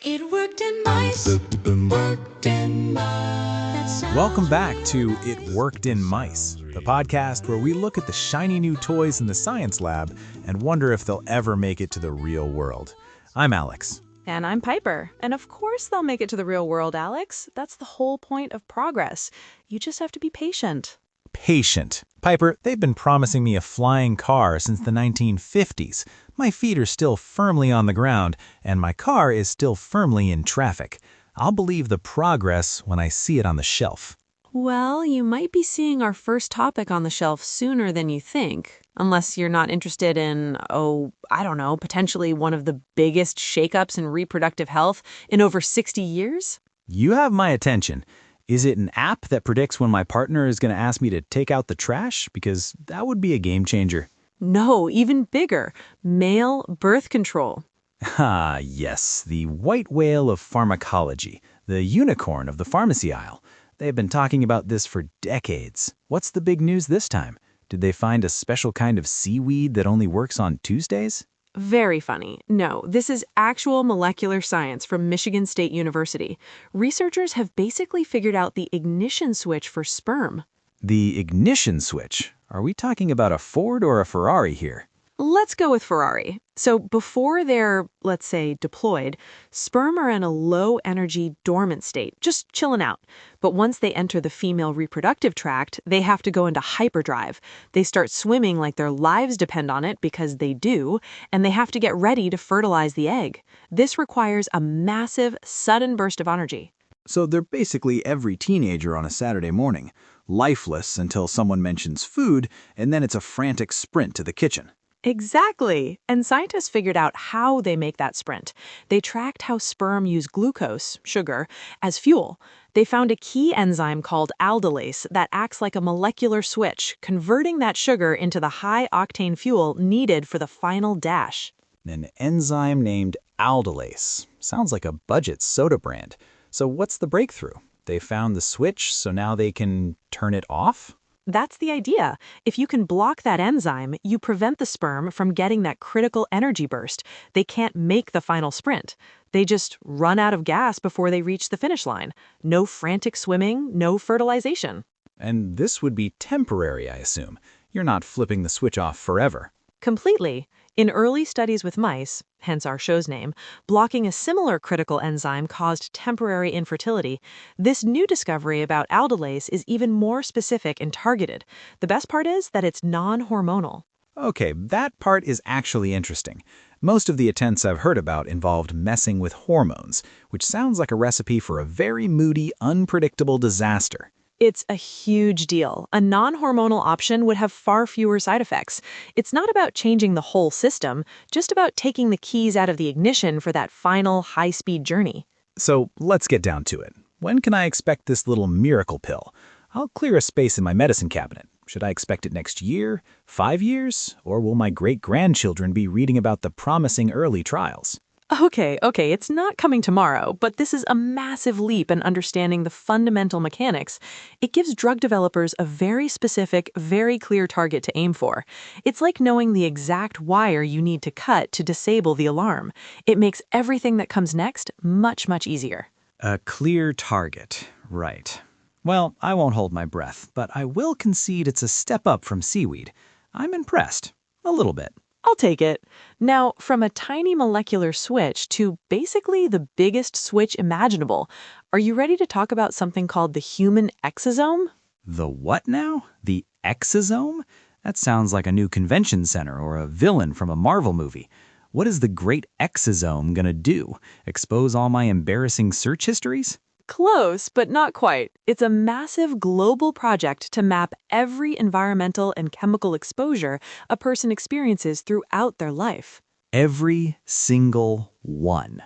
It worked in mice. Worked in mice. Welcome back to It Worked in Mice, the podcast where we look at the shiny new toys in the science lab and wonder if they'll ever make it to the real world. I'm Alex. And I'm Piper. And of course they'll make it to the real world, Alex. That's the whole point of progress. You just have to be patient. Patient. Piper, they've been promising me a flying car since the 1950s. My feet are still firmly on the ground, and my car is still firmly in traffic. I'll believe the progress when I see it on the shelf. Well, you might be seeing our first topic on the shelf sooner than you think. Unless you're not interested in, potentially one of the biggest shakeups in reproductive health in over 60 years? You have my attention. Is it an app that predicts when my partner is going to ask me to take out the trash? Because that would be a game changer. No, even bigger. Male birth control. Ah, yes, the white whale of pharmacology, the unicorn of the pharmacy aisle. They've been talking about this for decades. What's the big news this time? Did they find a special kind of seaweed that only works on Tuesdays? Very funny. No, this is actual molecular science from Michigan State University. Researchers have basically figured out the ignition switch for sperm. The ignition switch? Are we talking about a Ford or a Ferrari here? Let's go with Ferrari. So before they're, let's say, deployed, sperm are in a low-energy dormant state, just chilling out. But once they enter the female reproductive tract, they have to go into hyperdrive. They start swimming like their lives depend on it, because they do, and they have to get ready to fertilize the egg. This requires a massive, sudden burst of energy. So they're basically every teenager on a Saturday morning, lifeless until someone mentions food, and then it's a frantic sprint to the kitchen. Exactly. And scientists figured out how they make that sprint. They tracked how sperm use glucose, sugar, as fuel. They found a key enzyme called aldolase that acts like a molecular switch, converting that sugar into the high-octane fuel needed for the final dash. An enzyme named aldolase. Sounds like a budget soda brand. So what's the breakthrough? They found the switch, so now they can turn it off? That's the idea. If you can block that enzyme, you prevent the sperm from getting that critical energy burst. They can't make the final sprint. They just run out of gas before they reach the finish line. No frantic swimming, no fertilization. And this would be temporary, I assume. You're not flipping the switch off forever. Completely. In early studies with mice, hence our show's name, blocking a similar critical enzyme caused temporary infertility. This new discovery about aldolase is even more specific and targeted. The best part is that it's non-hormonal. Okay, that part is actually interesting. Most of the attempts I've heard about involved messing with hormones, which sounds like a recipe for a very moody, unpredictable disaster. It's a huge deal. A non-hormonal option would have far fewer side effects. It's not about changing the whole system, just about taking the keys out of the ignition for that final high-speed journey. So let's get down to it. When can I expect this little miracle pill? I'll clear a space in my medicine cabinet. Should I expect it next year, 5 years, or will my great-grandchildren be reading about the promising early trials? Okay, it's not coming tomorrow, but this is a massive leap in understanding the fundamental mechanics. It gives drug developers a very specific, very clear target to aim for. It's like knowing the exact wire you need to cut to disable the alarm. It makes everything that comes next much, much easier. A clear target, right. Well, I won't hold my breath, but I will concede it's a step up from seaweed. I'm impressed. A little bit. I'll take it. Now, from a tiny molecular switch to basically the biggest switch imaginable, are you ready to talk about something called the human exosome? The what now? The exosome? That sounds like a new convention center or a villain from a Marvel movie. What is the great exosome gonna do? Expose all my embarrassing search histories? Close, but not quite. It's a massive global project to map every environmental and chemical exposure a person experiences throughout their life. Every single one.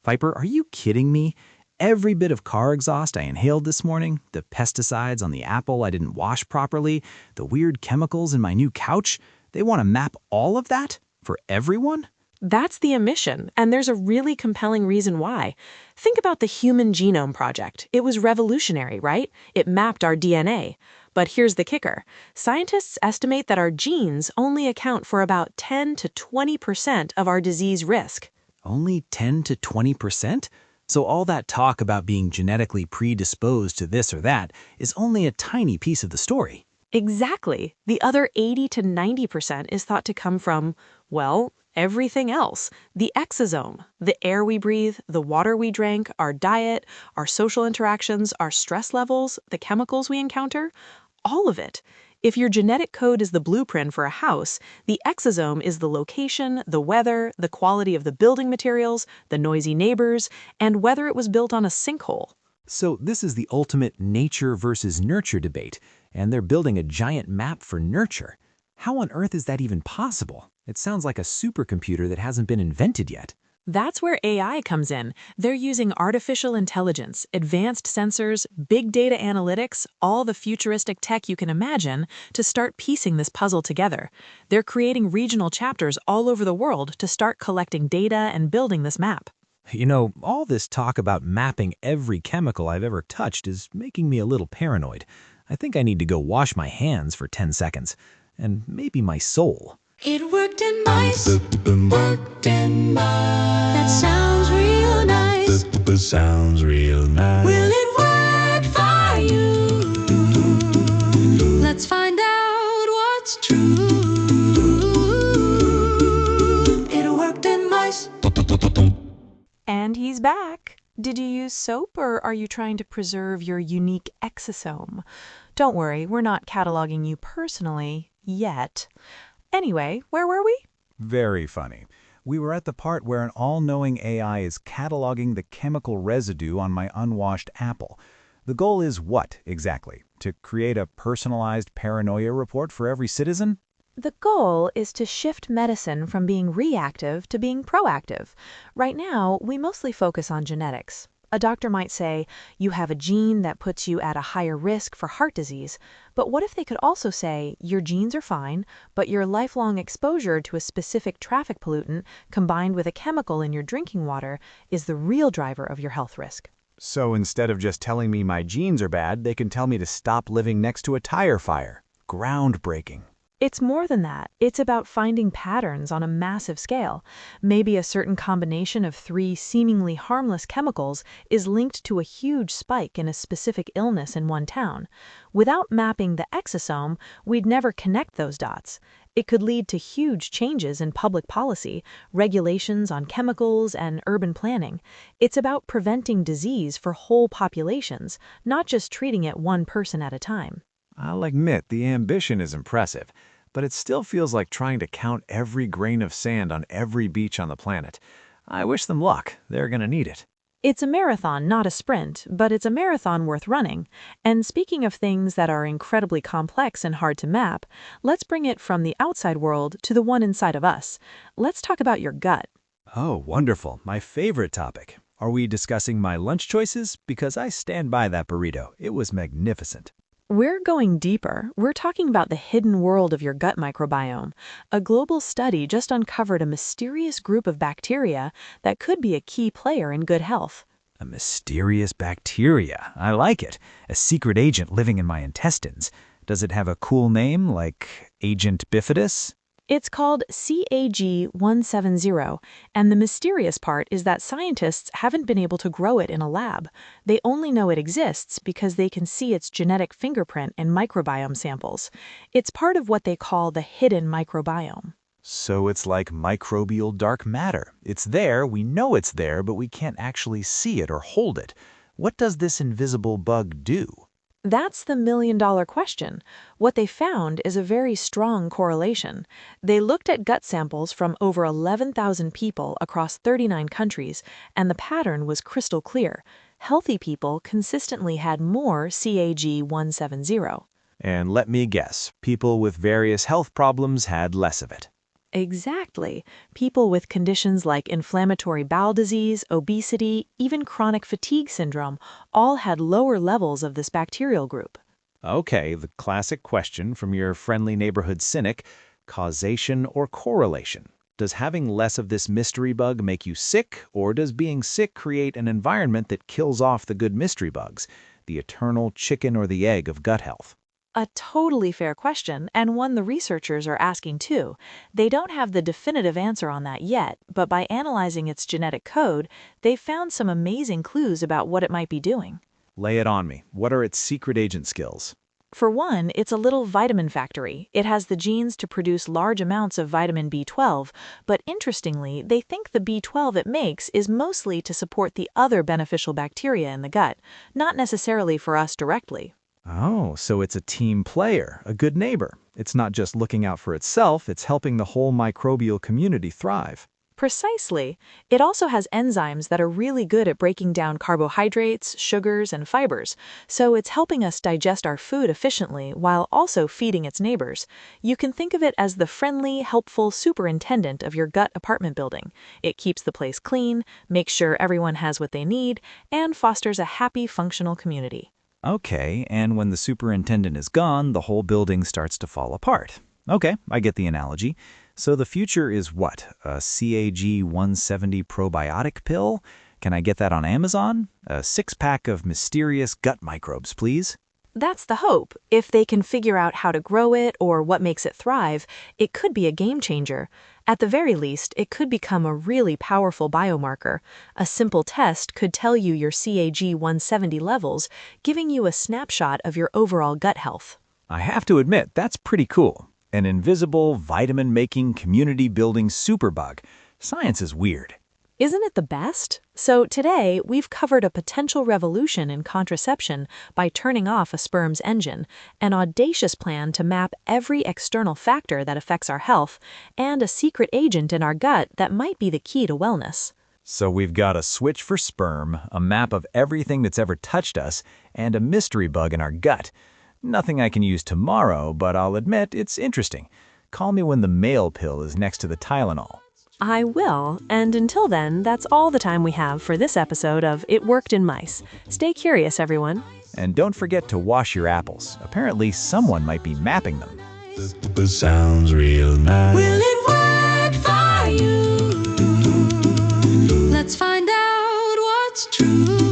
Viper, are you kidding me? Every bit of car exhaust I inhaled this morning, the pesticides on the apple I didn't wash properly, the weird chemicals in my new couch, they want to map all of that for everyone? That's the ambition, and there's a really compelling reason why. Think about the Human Genome Project. It was revolutionary, right? It mapped our DNA. But here's the kicker. Scientists estimate that our genes only account for about 10 to 20% of our disease risk. Only 10 to 20%? So all that talk about being genetically predisposed to this or that is only a tiny piece of the story. Exactly. The other 80 to 90% is thought to come from, well, everything else. The exosome, the air we breathe, the water we drank, our diet, our social interactions, our stress levels, the chemicals we encounter, all of it. If your genetic code is the blueprint for a house, the exosome is the location, the weather, the quality of the building materials, the noisy neighbors, and whether it was built on a sinkhole. So this is the ultimate nature versus nurture debate, and they're building a giant map for nurture. How on earth is that even possible? It sounds like a supercomputer that hasn't been invented yet. That's where AI comes in. They're using artificial intelligence, advanced sensors, big data analytics, all the futuristic tech you can imagine to start piecing this puzzle together. They're creating regional chapters all over the world to start collecting data and building this map. You know, all this talk about mapping every chemical I've ever touched is making me a little paranoid. I think I need to go wash my hands for 10 seconds. And maybe my soul. It worked in mice. Worked in mice. That sounds real nice. Sounds real nice. Will it work for you? Let's find out what's true. It worked in mice. And he's back. Did you use soap or are you trying to preserve your unique exosome? Don't worry, we're not cataloging you personally yet. Anyway, where were we? Very funny. We were at the part where an all-knowing AI is cataloging the chemical residue on my unwashed apple. The goal is what, exactly? To create a personalized paranoia report for every citizen? The goal is to shift medicine from being reactive to being proactive. Right now, we mostly focus on genetics. A doctor might say, you have a gene that puts you at a higher risk for heart disease. But what if they could also say, your genes are fine, but your lifelong exposure to a specific traffic pollutant combined with a chemical in your drinking water is the real driver of your health risk? So instead of just telling me my genes are bad, they can tell me to stop living next to a tire fire. Groundbreaking. It's more than that. It's about finding patterns on a massive scale. Maybe a certain combination of 3 seemingly harmless chemicals is linked to a huge spike in a specific illness in one town. Without mapping the exosome, we'd never connect those dots. It could lead to huge changes in public policy, regulations on chemicals, and urban planning. It's about preventing disease for whole populations, not just treating it one person at a time. I'll admit the ambition is impressive, but it still feels like trying to count every grain of sand on every beach on the planet. I wish them luck. They're going to need it. It's a marathon, not a sprint, but it's a marathon worth running. And speaking of things that are incredibly complex and hard to map, let's bring it from the outside world to the one inside of us. Let's talk about your gut. Oh, wonderful. My favorite topic. Are we discussing my lunch choices? Because I stand by that burrito. It was magnificent. We're going deeper. We're talking about the hidden world of your gut microbiome. A global study just uncovered a mysterious group of bacteria that could be a key player in good health. A mysterious bacteria. I like it. A secret agent living in my intestines. Does it have a cool name like Agent Bifidus? It's called CAG170, and the mysterious part is that scientists haven't been able to grow it in a lab. They only know it exists because they can see its genetic fingerprint in microbiome samples. It's part of what they call the hidden microbiome. So it's like microbial dark matter. It's there, we know it's there, but we can't actually see it or hold it. What does this invisible bug do? That's the million-dollar question. What they found is a very strong correlation. They looked at gut samples from over 11,000 people across 39 countries, and the pattern was crystal clear. Healthy people consistently had more CAG170. And let me guess, people with various health problems had less of it. Exactly. People with conditions like inflammatory bowel disease, obesity, even chronic fatigue syndrome all had lower levels of this bacterial group. Okay, the classic question from your friendly neighborhood cynic, causation or correlation? Does having less of this mystery bug make you sick, or does being sick create an environment that kills off the good mystery bugs, the eternal chicken or the egg of gut health? A totally fair question, and one the researchers are asking too. They don't have the definitive answer on that yet, but by analyzing its genetic code, they've found some amazing clues about what it might be doing. Lay it on me. What are its secret agent skills? For one, it's a little vitamin factory. It has the genes to produce large amounts of vitamin B12, but interestingly, they think the B12 it makes is mostly to support the other beneficial bacteria in the gut, not necessarily for us directly. Oh, so it's a team player, a good neighbor. It's not just looking out for itself, it's helping the whole microbial community thrive. Precisely. It also has enzymes that are really good at breaking down carbohydrates, sugars, and fibers, so it's helping us digest our food efficiently while also feeding its neighbors. You can think of it as the friendly, helpful superintendent of your gut apartment building. It keeps the place clean, makes sure everyone has what they need, and fosters a happy, functional community. Okay, and when the superintendent is gone, the whole building starts to fall apart. Okay, I get the analogy. So the future is what? A CAG 170 probiotic pill? Can I get that on Amazon? A six-pack of mysterious gut microbes, please. That's the hope. If they can figure out how to grow it or what makes it thrive, it could be a game changer. At the very least, it could become a really powerful biomarker. A simple test could tell you your CAG 170 levels, giving you a snapshot of your overall gut health. I have to admit, that's pretty cool. An invisible, vitamin-making, community-building superbug. Science is weird. Isn't it the best? So today, we've covered a potential revolution in contraception by turning off a sperm's engine, an audacious plan to map every external factor that affects our health, and a secret agent in our gut that might be the key to wellness. So we've got a switch for sperm, a map of everything that's ever touched us, and a mystery bug in our gut. Nothing I can use tomorrow, but I'll admit it's interesting. Call me when the male pill is next to the Tylenol. I will, and until then, that's all the time we have for this episode of It Worked in Mice. Stay curious, everyone. And don't forget to wash your apples. Apparently, someone might be mapping them. This sounds real nice. Will it work for you? Let's find out what's true.